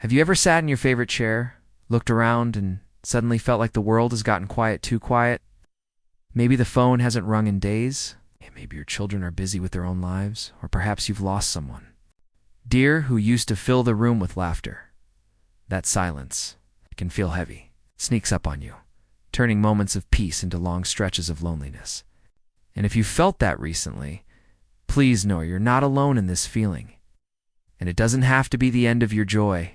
Have you ever sat in your favorite chair, looked around, and suddenly felt like the world has gotten quiet too quiet? Maybe the phone hasn't rung in days. Maybe your children are busy with their own lives, or perhaps you've lost someone dear who used to fill the room with laughter. That silence can feel heavy, sneaks up on you, turning moments of peace into long stretches of loneliness. And if you felt that recently, please know you're not alone in this feeling. And it doesn't have to be the end of your joy.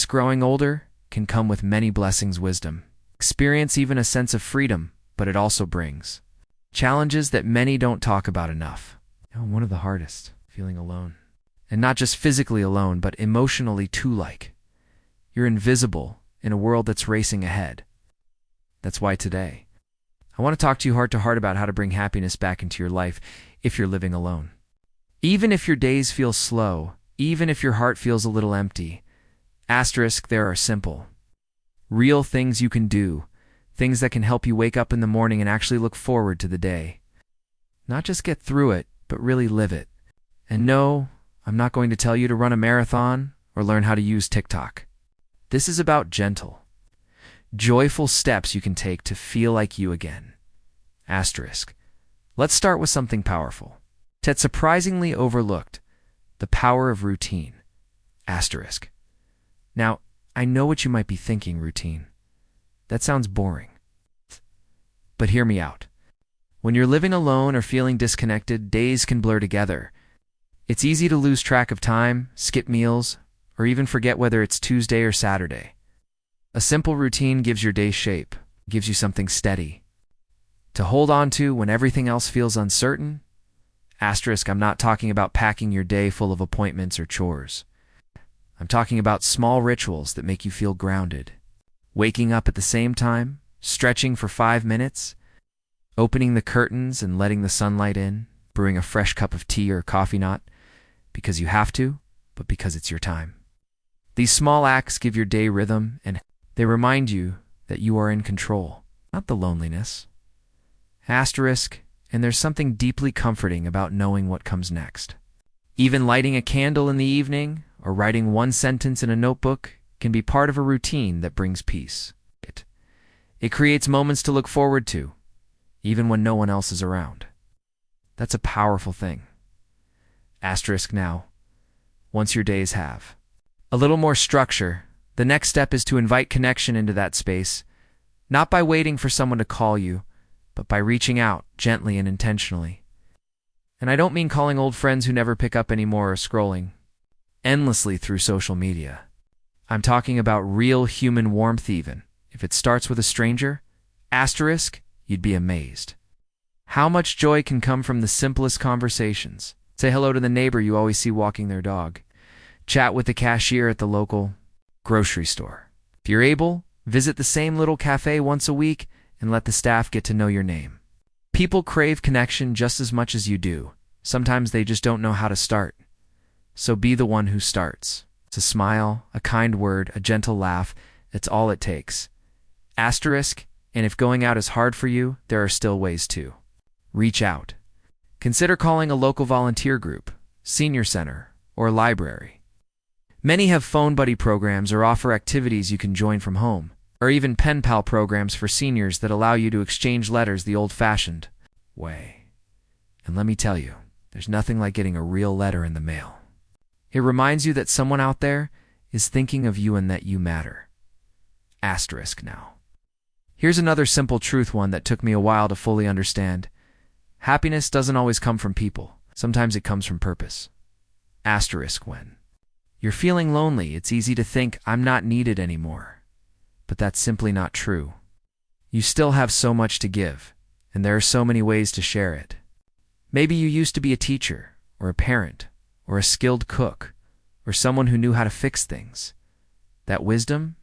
Growing older can come with many blessings, wisdom, experience, even a sense of freedom, but it also brings challenges that many don't talk about enough. One of the hardest, feeling alone. And not just physically alone, but emotionally too, like you're invisible in a world that's racing ahead. That's why today, I want to talk to you heart to heart about how to bring happiness back into your life if you're living alone. Even if your days feel slow, even if your heart feels a little empty, there are simple, real things you can do, things that can help you wake up in the morning and actually look forward to the day. Not just get through it, but really live it. And no, I'm not going to tell you to run a marathon or learn how to use TikTok. This is about gentle, joyful steps you can take to feel like you again. Let's start with something powerful, yet surprisingly overlooked, the power of routine. Now, I know what you might be thinking, routine. That sounds boring. But hear me out. When you're living alone or feeling disconnected, days can blur together. It's easy to lose track of time, skip meals, or even forget whether it's Tuesday or Saturday. A simple routine gives your day shape, gives you something steady to hold on to when everything else feels uncertain. I'm not talking about packing your day full of appointments or chores. I'm talking about small rituals that make you feel grounded. Waking up at the same time, stretching for 5 minutes, opening the curtains and letting the sunlight in, brewing a fresh cup of tea or coffee, not because you have to, but because it's your time. These small acts give your day rhythm, and they remind you that you are in control, not the loneliness. And there's something deeply comforting about knowing what comes next. Even lighting a candle in the evening or writing one sentence in a notebook can be part of a routine that brings peace. It creates moments to look forward to, even when no one else is around. That's a powerful thing. Now, once your days have a little more structure, the next step is to invite connection into that space, not by waiting for someone to call you, but by reaching out gently and intentionally. And I don't mean calling old friends who never pick up anymore or scrolling endlessly through social media. I'm talking about real human warmth, even if it starts with a stranger. You'd be amazed how much joy can come from the simplest conversations. Say hello to the neighbor you always see walking their dog. Chat with the cashier at the local grocery store. If you're able, visit the same little cafe once a week and let the staff get to know your name. People crave connection just as much as you do. Sometimes they just don't know how to start. So be the one who starts. It's a smile, a kind word, a gentle laugh. That's all it takes. And if going out is hard for you, there are still ways to reach out. Consider calling a local volunteer group, senior center, or library. Many have phone buddy programs or offer activities you can join from home, or even pen pal programs for seniors that allow you to exchange letters the old-fashioned way. And let me tell you, there's nothing like getting a real letter in the mail. It reminds you that someone out there is thinking of you and that you matter. Now, here's another simple truth, one that took me a while to fully understand. Happiness doesn't always come from people. Sometimes it comes from purpose. When you're feeling lonely, it's easy to think, I'm not needed anymore. But that's simply not true. You still have so much to give, and there are so many ways to share it. Maybe you used to be a teacher, or a parent, or a skilled cook, or someone who knew how to fix things. That wisdom?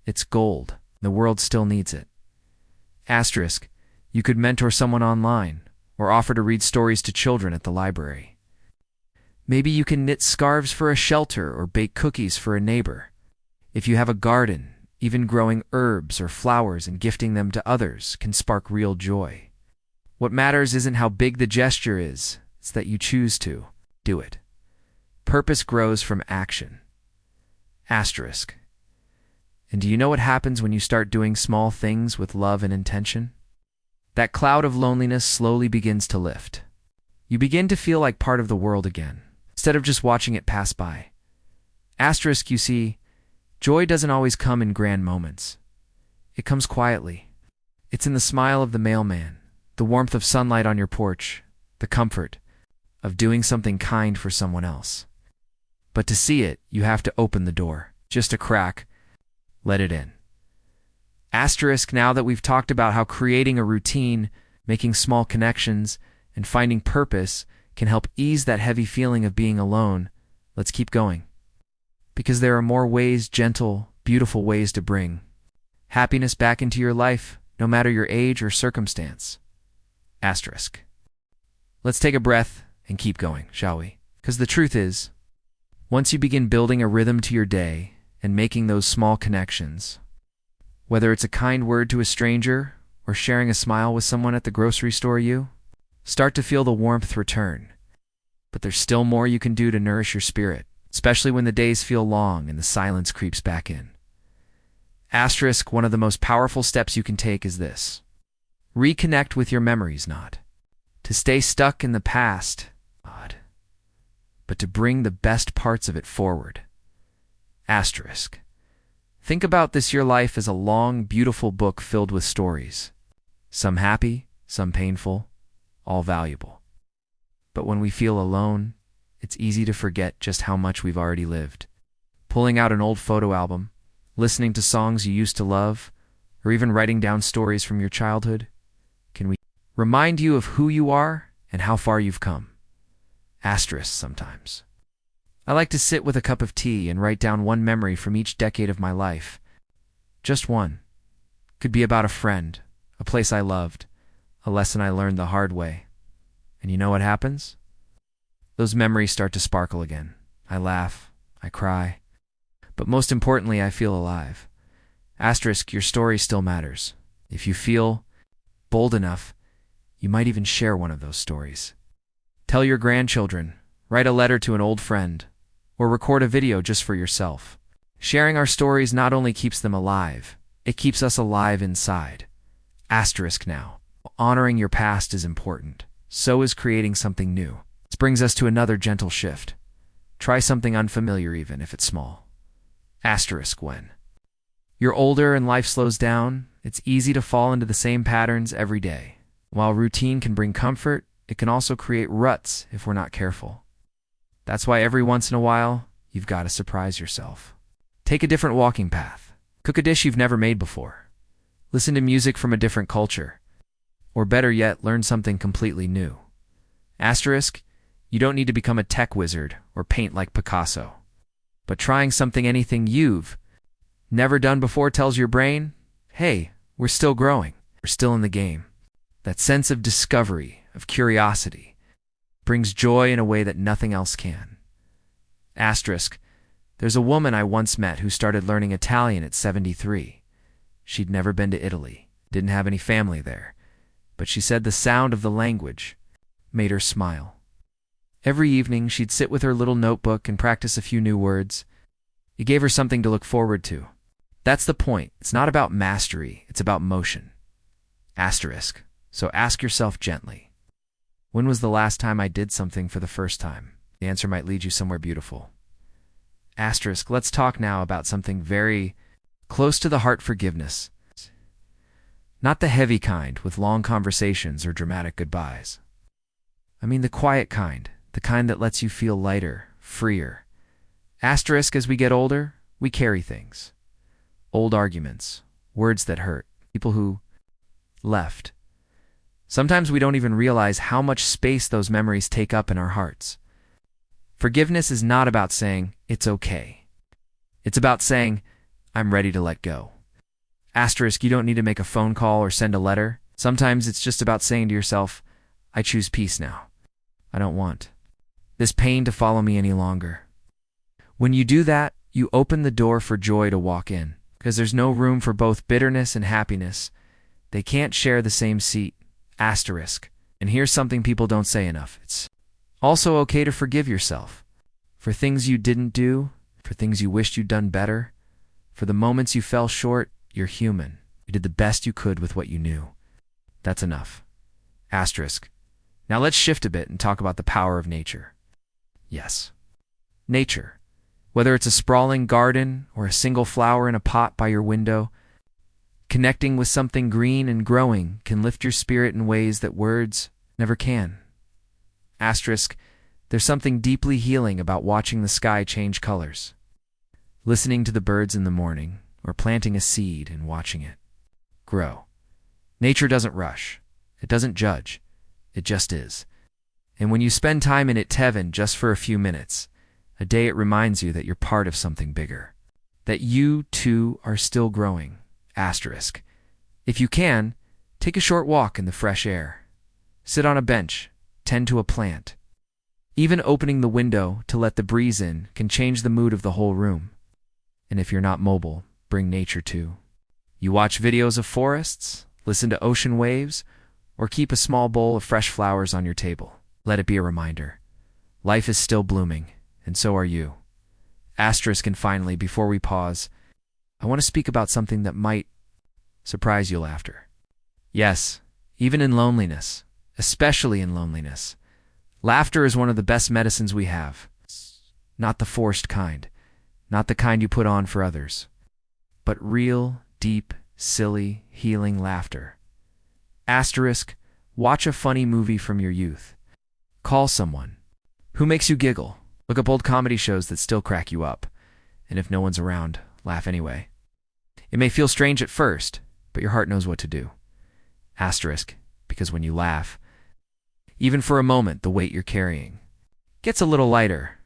It's gold. The world still needs it. You could mentor someone online, or offer to read stories to children at the library. Maybe you can knit scarves for a shelter or bake cookies for a neighbor. If you have a garden, even growing herbs or flowers and gifting them to others can spark real joy. What matters isn't how big the gesture is, it's that you choose to do it. Purpose grows from action. Asterisk. And do you know what happens when you start doing small things with love and intention? That cloud of loneliness slowly begins to lift. You begin to feel like part of the world again, instead of just watching it pass by. Asterisk, you see, joy doesn't always come in grand moments. It comes quietly. It's in the smile of the mailman, the warmth of sunlight on your porch, the comfort of doing something kind for someone else. But to see it, you have to open the door. Just a crack. Let it in. Asterisk, now that we've talked about how creating a routine, making small connections, and finding purpose can help ease that heavy feeling of being alone, let's keep going. Because there are more ways, gentle, beautiful ways to bring happiness back into your life, no matter your age or circumstance. Asterisk. Let's take a breath and keep going, shall we? Because the truth is, once you begin building a rhythm to your day and making those small connections, whether it's a kind word to a stranger or sharing a smile with someone at the grocery store, you start to feel the warmth return. But there's still more you can do to nourish your spirit, especially when the days feel long and the silence creeps back in. Asterisk, one of the most powerful steps you can take is this. Reconnect with your memories, not to stay stuck in the past, but to bring the best parts of it forward. Asterisk. Think about this, your life as a long, beautiful book filled with stories. Some happy, some painful, all valuable. But when we feel alone, it's easy to forget just how much we've already lived. Pulling out an old photo album, listening to songs you used to love, or even writing down stories from your childhood, can we remind you of who you are and how far you've come. Asterisk sometimes. I like to sit with a cup of tea and write down one memory from each decade of my life. Just one. Could be about a friend, a place I loved, a lesson I learned the hard way. And you know what happens? Those memories start to sparkle again. I laugh, I cry, but most importantly, I feel alive. Asterisk, your story still matters. If you feel bold enough, you might even share one of those stories. Tell your grandchildren, write a letter to an old friend, or record a video just for yourself. Sharing our stories not only keeps them alive, it keeps us alive inside. Asterisk now. Honoring your past is important. So is creating something new. This brings us to another gentle shift. Try something unfamiliar even if it's small. Asterisk when you're older and life slows down, it's easy to fall into the same patterns every day. While routine can bring comfort, it can also create ruts if we're not careful. That's why every once in a while, you've got to surprise yourself. Take a different walking path. Cook a dish you've never made before. Listen to music from a different culture. Or better yet, learn something completely new. Asterisk, you don't need to become a tech wizard or paint like Picasso. But trying anything you've never done before tells your brain, hey, we're still growing. We're still in the game. That sense of discovery, of curiosity, brings joy in a way that nothing else can. Asterisk, there's a woman I once met who started learning Italian at 73. She'd never been to Italy, didn't have any family there, but she said the sound of the language made her smile. Every evening, she'd sit with her little notebook and practice a few new words. It gave her something to look forward to. That's the point. It's not about mastery, it's about motion. Asterisk, so ask yourself gently, when was the last time I did something for the first time? The answer might lead you somewhere beautiful. Asterisk, let's talk now about something very close to the heart: forgiveness. Not the heavy kind with long conversations or dramatic goodbyes. I mean the quiet kind, the kind that lets you feel lighter, freer. Asterisk, as we get older, we carry things. Old arguments, words that hurt, people who left. Sometimes we don't even realize how much space those memories take up in our hearts. Forgiveness is not about saying, it's okay. It's about saying, I'm ready to let go. Asterisk, you don't need to make a phone call or send a letter. Sometimes it's just about saying to yourself, I choose peace now. I don't want this pain to follow me any longer. When you do that, you open the door for joy to walk in, because there's no room for both bitterness and happiness. They can't share the same seat. Asterisk. And here's something people don't say enough. It's also okay to forgive yourself for things you didn't do, for things you wished you'd done better, for the moments you fell short. You're human. You did the best you could with what you knew. That's enough. Asterisk. Now let's shift a bit and talk about the power of nature. Yes. Nature. Whether it's a sprawling garden or a single flower in a pot by your window, connecting with something green and growing can lift your spirit in ways that words never can. Asterisk. There's something deeply healing about watching the sky change colors, listening to the birds in the morning, or planting a seed and watching it grow. Nature doesn't rush. It doesn't judge. It just is. And when you spend time in it, even just for a few minutes a day, it reminds you that you're part of something bigger, that you, too, are still growing. Asterisk. If you can, take a short walk in the fresh air. Sit on a bench. Tend to a plant. Even opening the window to let the breeze in can change the mood of the whole room. And if you're not mobile, bring nature too. You watch videos of forests, listen to ocean waves, or keep a small bowl of fresh flowers on your table. Let it be a reminder. Life is still blooming, and so are you. Asterisk. And finally, before we pause, I want to speak about something that might surprise you. Laughter. Yes, even in loneliness, especially in loneliness, laughter is one of the best medicines we have. Not the forced kind, not the kind you put on for others, but real, deep, silly, healing laughter. Asterisk. Watch a funny movie from your youth. Call someone who makes you giggle. Look up old comedy shows that still crack you up. And if no one's around, laugh anyway. It may feel strange at first, but your heart knows what to do. Asterisk. Because when you laugh, even for a moment, the weight you're carrying gets a little lighter.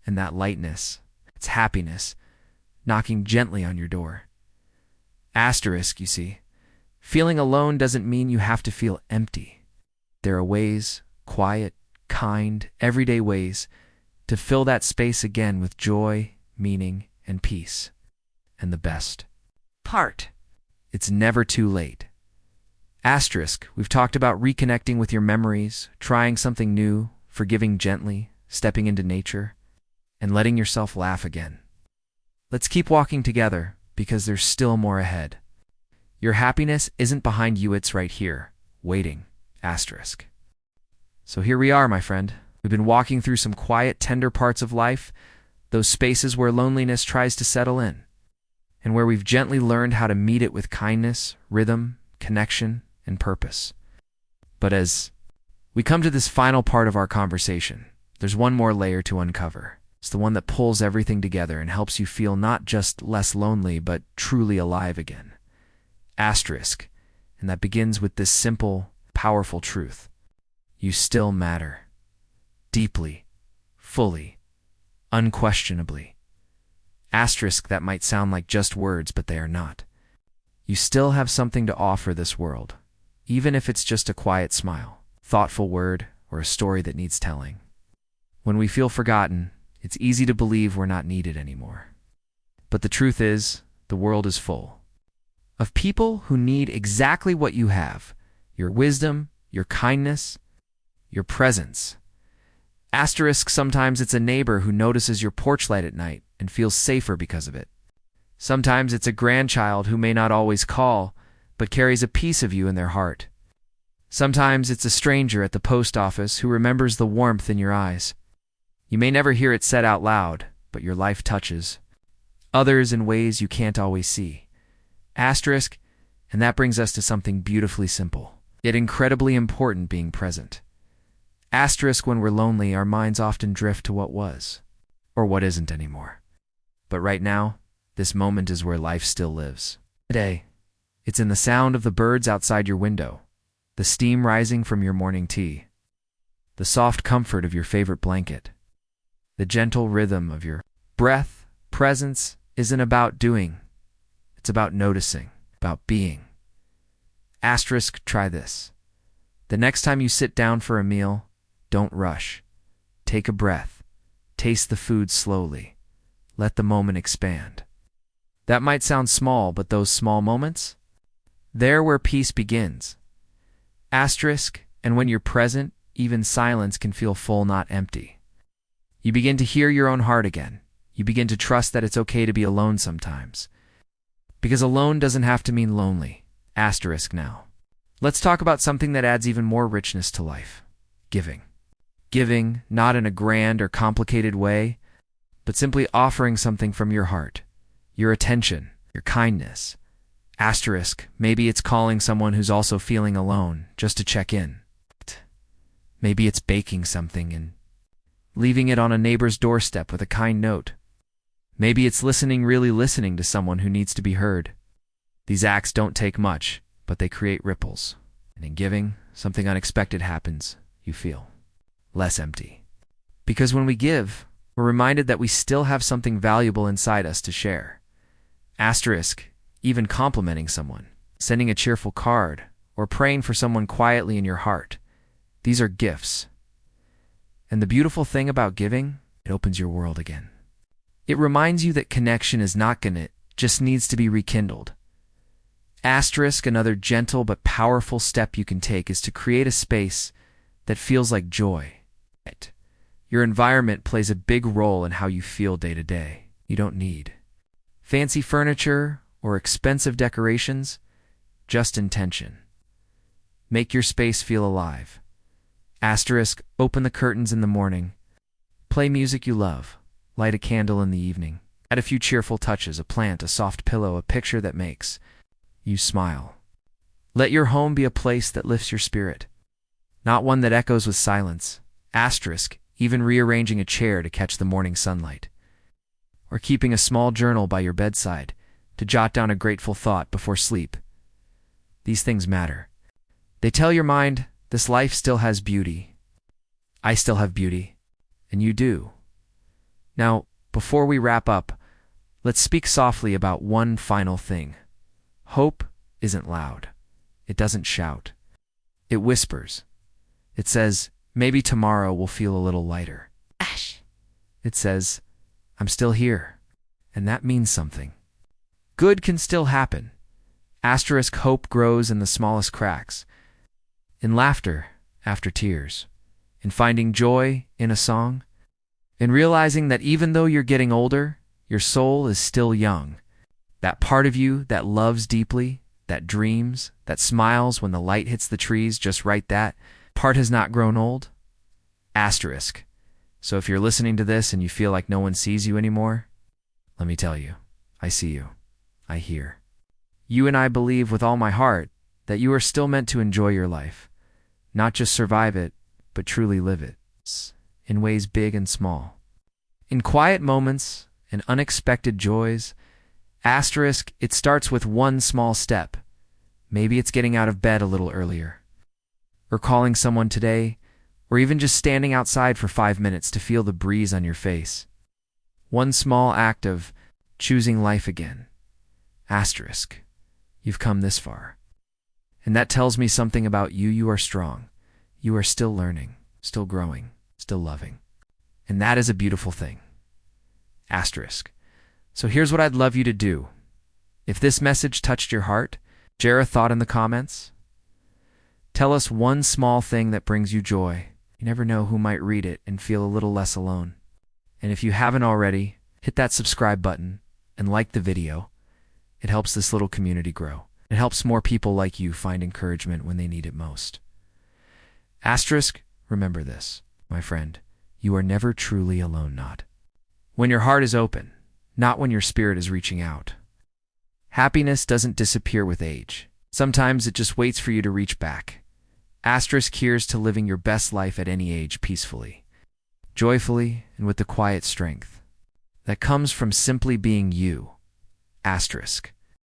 And that lightness, it's happiness, knocking gently on your door. Asterisk. You see, feeling alone doesn't mean you have to feel empty. There are ways, quiet, kind, everyday ways, to fill that space again with joy, meaning, and peace. And the best part, it's never too late. Asterisk. We've talked about reconnecting with your memories, trying something new, forgiving gently, stepping into nature, and letting yourself laugh again. Let's keep walking together, because there's still more ahead. Your happiness isn't behind you, it's right here, waiting. Asterisk. So here we are, my friend. We've been walking through some quiet, tender parts of life, those spaces where loneliness tries to settle in, and where we've gently learned how to meet it with kindness, rhythm, connection, and purpose. But as we come to this final part of our conversation, there's one more layer to uncover. It's the one that pulls everything together and helps you feel not just less lonely, but truly alive again. Asterisk. And that begins with this simple, powerful truth. You still matter. Deeply, fully, unquestionably. Asterisk. That might sound like just words, but they are not. You still have something to offer this world, even if it's just a quiet smile, thoughtful word, or a story that needs telling. When we feel forgotten, it's easy to believe we're not needed anymore. But the truth is, the world is full of people who need exactly what you have: your wisdom, your kindness, your presence. Asterisk. Sometimes it's a neighbor who notices your porch light at night and feels safer because of it. Sometimes it's a grandchild who may not always call, but carries a piece of you in their heart. Sometimes it's a stranger at the post office who remembers the warmth in your eyes. You may never hear it said out loud, but your life touches others in ways you can't always see. Asterisk. And that brings us to something beautifully simple, yet incredibly important: being present. Asterisk. When we're lonely, our minds often drift to what was, or what isn't anymore. But right now, this moment is where life still lives. Today, it's in the sound of the birds outside your window, the steam rising from your morning tea, the soft comfort of your favorite blanket, the gentle rhythm of your breath. Presence isn't about doing. It's about noticing, about being. Asterisk. Try this. The next time you sit down for a meal, don't rush. Take a breath. Taste the food slowly. Let the moment expand. That might sound small, but those small moments, they're where peace begins. Asterisk. And when you're present, even silence can feel full, not empty. You begin to hear your own heart again. You begin to trust that it's okay to be alone sometimes. Because alone doesn't have to mean lonely. Asterisk now. Let's talk about something that adds even more richness to life. Giving. Giving, not in a grand or complicated way, but simply offering something from your heart. Your attention, your kindness. Asterisk, maybe it's calling someone who's also feeling alone, just to check in. Maybe it's baking something and leaving it on a neighbor's doorstep with a kind note. Maybe it's really listening to someone who needs to be heard. These acts don't take much, but they create ripples. And in giving, something unexpected happens. You feel less empty. Because when we give, we're reminded that we still have something valuable inside us to share. Asterisk, even complimenting someone, sending a cheerful card, or praying for someone quietly in your heart. These are gifts. And the beautiful thing about giving, it opens your world again. It reminds you that connection is not gonna, just needs to be rekindled. Asterisk, another gentle but powerful step you can take is to create a space that feels like joy. Your environment plays a big role in how you feel day to day. You don't need fancy furniture or expensive decorations, just intention. Make your space feel alive. Asterisk, open the curtains in the morning. Play music you love. Light a candle in the evening. Add a few cheerful touches, a plant, a soft pillow, a picture that makes you smile. Let your home be a place that lifts your spirit, not one that echoes with silence. Asterisk, even rearranging a chair to catch the morning sunlight. Or keeping a small journal by your bedside to jot down a grateful thought before sleep. These things matter. They tell your mind, this life still has beauty. I still have beauty. And you do. Now, before we wrap up, let's speak softly about one final thing. Hope isn't loud. It doesn't shout. It whispers. It says, maybe tomorrow will feel a little lighter. It says, I'm still here. And that means something. Good can still happen. Asterisk, hope grows in the smallest cracks. In laughter after tears. In finding joy in a song. In realizing that even though you're getting older, your soul is still young. That part of you that loves deeply, that dreams, that smiles when the light hits the trees just right, that part has not grown old. Asterisk. So if you're listening to this and you feel like no one sees you anymore, let me tell you, I see you. I hear. You and I believe with all my heart that you are still meant to enjoy your life. Not just survive it, but truly live it. In ways big and small. In quiet moments and unexpected joys. Asterisk, it starts with one small step. Maybe it's getting out of bed a little earlier. Or calling someone today. Or even just standing outside for 5 minutes to feel the breeze on your face. One small act of choosing life again. Asterisk, you've come this far. And that tells me something about you. You are strong. You are still learning, still growing, still loving. And that is a beautiful thing. Asterisk. So here's what I'd love you to do. If this message touched your heart, share a thought in the comments. Tell us one small thing that brings you joy. You never know who might read it and feel a little less alone. And if you haven't already, hit that subscribe button and like the video. It helps this little community grow. It helps more people like you find encouragement when they need it most. Asterisk, remember this, my friend. You are never truly alone, not when your heart is open, not when your spirit is reaching out. Happiness doesn't disappear with age. Sometimes it just waits for you to reach back. Asterisk, here's to living your best life at any age peacefully, joyfully, and with the quiet strength that comes from simply being you. Asterisk.